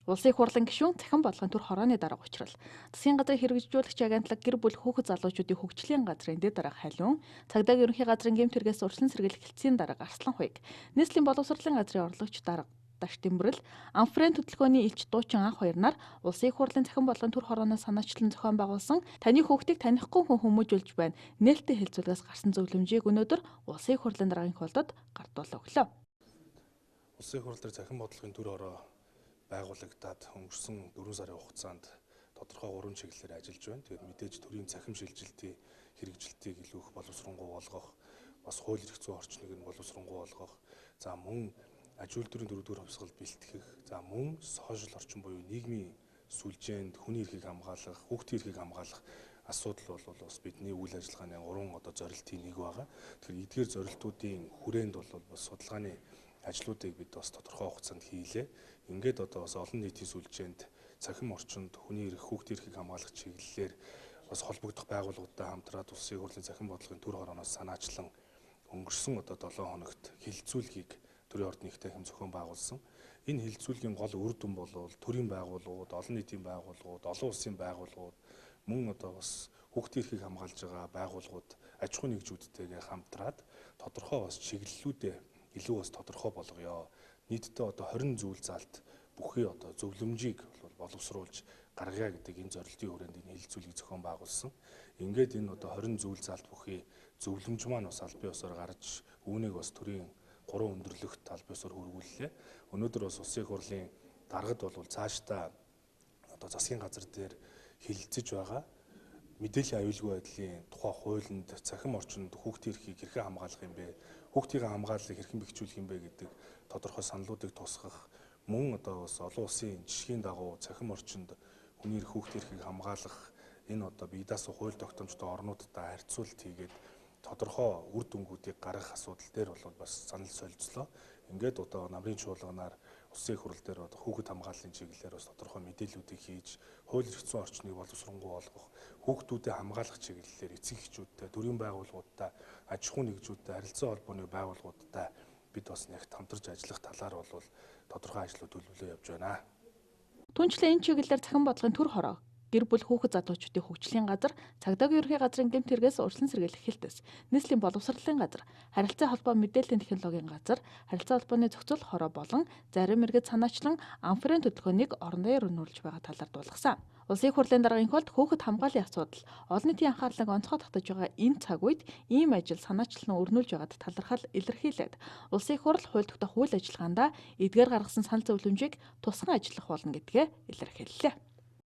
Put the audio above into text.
Улсын их хурлын гишүүн цахим бодлогын төр хорооны дарга учрал. Засгийн газрын хэрэгжүүлэгч агентлаг гэр бүл хүүхэд залуучуудын хөгжлийн газрын дэд дарга халиун, цагдаагийн ерөнхий газрын гэмт хэрэгээс урьдчилан сэргийлэх хэлтсийн дарга Арслан хуйг, нийслэлийн боловсролын газрын орлогч дарга Даш Тэмбэрэл, Амфрен хөтөлбөрийн элч Дуучин анх хоёр нар улсын их хурлын цахим бодлогын төр хорооноос санаачлан зохион байгуулсан таны хүүхдийг танихгүй хүн хүмүүжүүлж байна. Нээлттэй хэлцүүлгээс гарсан зөвлөмжийг өнөөдөр улсын их хурлын даргын хуулдад гартуулаа өглөө. Улсын их хурл дээр цахим бодлогын төр хороо байгуулагдаад өнгөрсөн 4 сарын хугацаанд тодорхой 3 чиглэлээр ажиллаж байна. Тэгээд мэдээж төрийн цахим шилжилтийн хэрэгжилтийг илүү их боловсронгуй болгох, бас хууль эрх зүйн орчныг нь боловсронгуй болгох, за мөн аж үйлдвэрийн дөрөвдүгээр хувьсгал бэлтгэх, за мөн сошиал орчин буюу нийгмийн сүлжээнд хүний эрхийг хамгаалах, хүүхдийн эрхийг хамгаалах асуудал бол бас бидний үйл ажиллагааны 3 зорилтын нэг байгаа. Тэгэхээр эдгээр зорилтуудын хүрээнд бол бас судалгааны ажлуудыг бид бас тодорхой хугацаанд хийлээ. Ингээд бас олон нийтийн сүлжээнд цахим орчинд хүний эрх, хүүхдийн эрхийг хамгаалах чиглэлээр бас холбогдох байгууллагуудтай хамтраад улсын их хурлын цахим бодлогын төр хорооноос санаачлан өнгөрсөн 7 хоногт хилцүүлгийг төрийн ордны их танхим зохион байгуулсан. Энэ хилцүүлгийн гол үр дүн бол төрийн байгууллагууд, олон нийтийн байгууллагууд, олон улсын байгууллагууд мөн бас хүүхдийн эрхийг хамгаалж байгаа байгууллагууд аж ахуйн нэгжүүдтэйгээ хамтраад тодорхой бас чиглэлүүдээ илүү бас тодорхой болгоё. Нийтдээ 20 зүйл заалт бүхий зөвлөмжийг боловсруулж гаргая гэдэг энэ зорилтын хүрээнд энэ хилцүүлгийг зохион байгуулсан. Ингээд энэ 20 зүйл заалт бүхий зөвлөмж маань бас аль бие усаар гарч үүнийг бас төрийн 3 өндөрлөгт аль бие усаар хөрвүүллээ. Өнөөдөр бас улсын их хурлын даргад бол цаашдаа засгийн газар дээр хилцэж байгаа мэдээллийн аюулгүй байдлын тухай хуулинд цахим орчинд хүүхдийн эрхийг хэрхэн хамгаалах юм бэ? Хүүхдийн хамгааллыг хэрхэн бэхжүүлэх юм бэ гэдэг тодорхой саналуудыг тусгах, мөн бас олон улсын жишгийн дагуу цахим орчинд хүний эрх, хүүхдийн эрхийг хамгаалах энэ бие даасан хууль тогтоомжтой орнуудтай харьцуулт хийгээд тодорхой үр дүнгуудыг гаргах асуудал дээр бол бас санал солилцлоо. Ингээд намрын чуулганаар улсын их хурл дээр хүүхэд хамгааллын чиглэлээр бас тодорхой мэдээллүүдийг хийж, хууль эрх зүйн орчныг боловсронгуй болгох, хүүхдүүдэд хамгаалах чиглэлээр эцэг эхчүүдтэй, төрийн байгууллагуудтай, аж ахуйн нэгжүүдтэй, харилцаа холбооны байгууллагуудтай бид бас нэгт хамтарч ажиллах талаар бол тодорхой ажлууд төлөвлөө явж байна. Түүнчлэн энэ чиглэлээр цахим бодлогын төр хороо гэр бүл хүүхэд залуучуудын хөгжлийн газар, цагдаагийн ерөнхий газрын гэмт хэрэгээс урьдчилан сэргийлэх хэлтэс, нийслэлийн боловсролын газар, харилцаа холбоо мэдээллийн технологийн газар, харилцаа холбооны зохицол хороо болон зарим иргэд санаачлан Амфрен хөтөлбөрийг орон даяар өнүүлж байгаа талаар дуулгасан. Улсын их хурлын даргын хуулд хүүхэд хамгааллын асуудал олон нийтийн анхаарлыг онцгой татаж байгаа энэ цаг үед ийм ажил санаачлан өрнүүлж байгаад талархал илэрхийлээд улсын их хурл хууль тогтоох үйл ажиллагаанд эдгээр гаргасан санал зөвлөмжийг тусган ажиллах болно гэдгээ илэрхийллээ.